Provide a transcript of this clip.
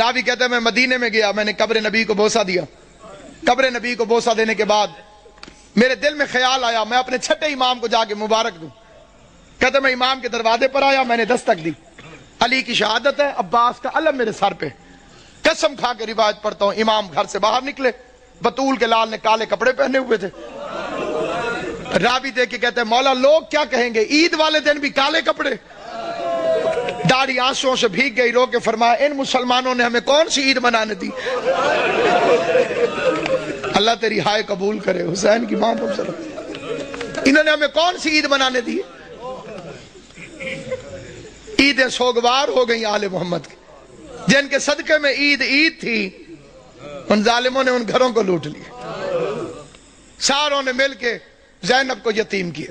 راوی کہتے ہیں میں مدینے میں گیا, میں نے قبر نبی کو بوسہ دیا. قبر نبی کو بوسہ دینے کے بعد میرے دل میں خیال آیا میں اپنے چھٹے امام کو جا کے مبارک دوں. کہتے میں امام کے دروازے پر آیا, میں نے دستک دی. علی کی شہادت ہے, عباس کا علم میرے سر پہ. قسم کھا کے روایت پڑھتا ہوں, امام گھر سے باہر نکلے, بطول کے لال نے کالے کپڑے پہنے ہوئے تھے. راوی دیکھ کے کہتے ہیں مولا لوگ کیا کہیں گے, عید والے دن بھی کالے کپڑے. داڑھی آنسوؤں سے بھیگ گئی, رو کے فرمایا ان مسلمانوں نے ہمیں کون سی عید منانے دی. اللہ تیری ہائے قبول کرے, حسین کی ماں پر صلی, انہوں نے ہمیں کون سی عید منانے دی. عیدیں سوگوار ہو گئی آل محمد کی, جن کے صدقے میں عید تھی, ان ظالموں نے ان گھروں کو لوٹ لیا. ساروں نے مل کے زینب کو یتیم کیا.